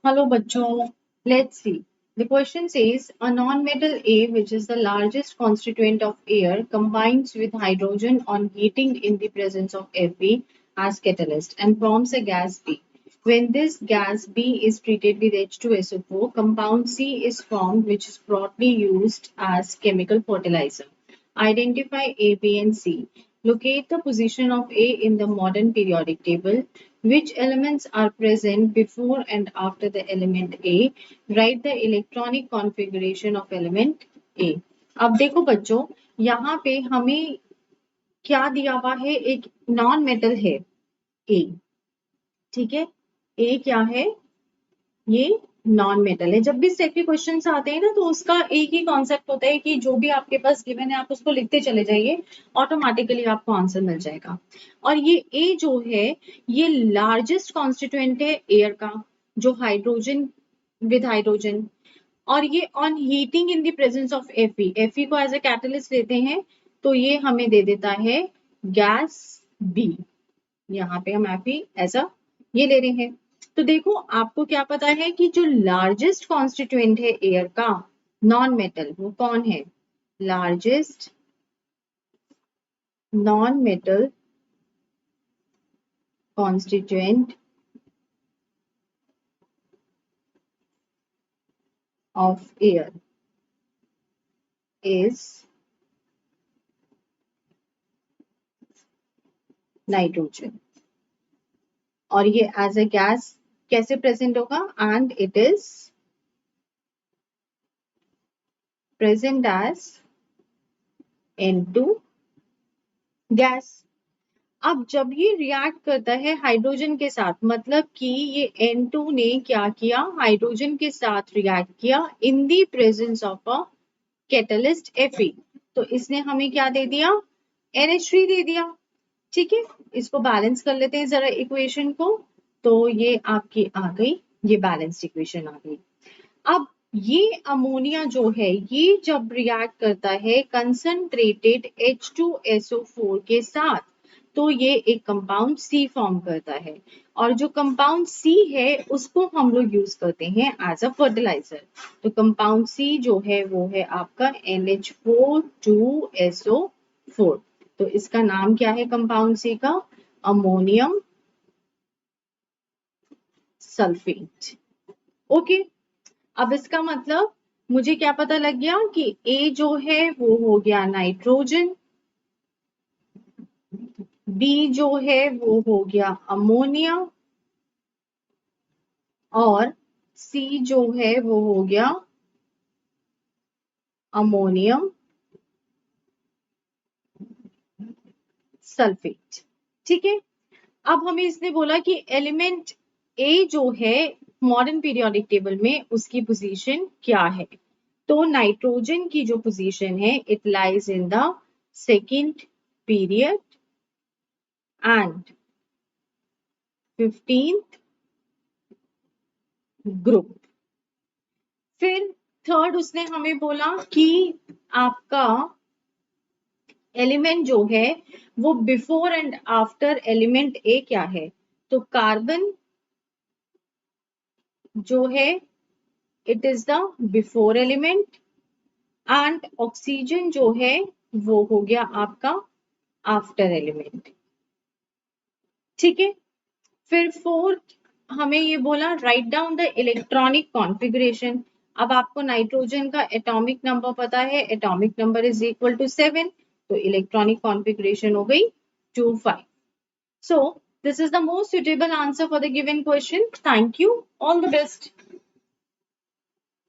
Hello, bachcho. Let's see. The question says a non-metal A, which is the largest constituent of air, combines with hydrogen on heating in the presence of Fe as catalyst and forms a gas B. When this gas B is treated with H2SO4, compound C is formed, which is broadly used as chemical fertilizer. Identify A, B, and C. Locate the position of A in the modern periodic table. Which elements are present before and after the element A? Write the electronic configuration of element A. अब देखो बच्चों, यहाँ पे हमें क्या दिया हुआ है? एक नॉन मेटल है A, ठीक है? A क्या है? ये नॉन मेटल है। जब भी सेट के क्वेश्चंस आते हैं ना, तो उसका एक ही कॉन्सेप्ट होता है कि जो भी आपके पास गिवन है आप उसको लिखते चले जाइए, ऑटोमेटिकली आपको आंसर मिल जाएगा। और ये ए जो है, ये लार्जेस्ट कॉन्स्टिट्यूएंट है एयर का, जो हाइड्रोजन विद हाइड्रोजन, और ये on heating in the presence of Fe, Fe को एज अ कैटलिस्ट लेते हैं, तो ये हमें दे देता है गैस बी। यहाँ पे हम Fe एज अ ये ले रहे हैं। तो देखो, आपको क्या पता है कि जो लार्जेस्ट कॉन्स्टिट्यूएंट है एयर का नॉन मेटल, वो कौन है? Largest non metal constituent of air is nitrogen. और ये एज अ गैस कैसे प्रेजेंट होगा? And it is present as N2 gas. अब जब ये रिएक्ट करता है हाइड्रोजन के साथ, मतलब कि ये N2 ने क्या किया? हाइड्रोजन के साथ रिएक्ट किया in the presence of a catalyst Fe, तो इसने हमें क्या दे दिया? NH3 दे दिया। ठीक है, इसको बैलेंस कर लेते हैं जरा इक्वेशन को। तो ये आपकी आ गई, ये बैलेंस्ड इक्वेशन आ गई। अब ये अमोनिया जो है, ये जब रिएक्ट करता है कंसंट्रेटेड H2SO4 के साथ, तो ये एक कंपाउंड C फॉर्म करता है, और जो कंपाउंड C है उसको हम लोग यूज करते हैं एज अ फर्टिलाइजर। तो कंपाउंड C जो है वो है आपका NH4 2SO4। तो इसका नाम क्या है कंपाउंड C का? Ammonium sulphate. ओके, अब इसका मतलब मुझे क्या पता लग गया कि A जो है वो हो गया नाइट्रोजन, B जो है वो हो गया अमोनिया, और C जो है वो हो गया अमोनियम सल्फेट। ठीक है, अब हमें इसने बोला कि एलिमेंट A जो है मॉडर्न पीरियोडिक टेबल में उसकी पोजीशन क्या है। तो नाइट्रोजन की जो पोजीशन है, it lies in the second period and 15th group. फिर थर्ड उसने हमें बोला कि आपका एलिमेंट जो है वो बिफोर एंड आफ्टर एलिमेंट ए क्या है? तो कार्बन जो है it is the before element, and oxygen जो है वो हो गया आपका आफ्टर एलिमेंट। ठीक है, फिर फोर्थ हमें ये बोला write down the electronic configuration. अब आपको नाइट्रोजन का एटॉमिक नंबर पता है, atomic number is equal to 7, तो इलेक्ट्रॉनिक कॉन्फ़िगरेशन हो गई 2,5। So this is the most suitable answer for the given question. Thank you. All the best.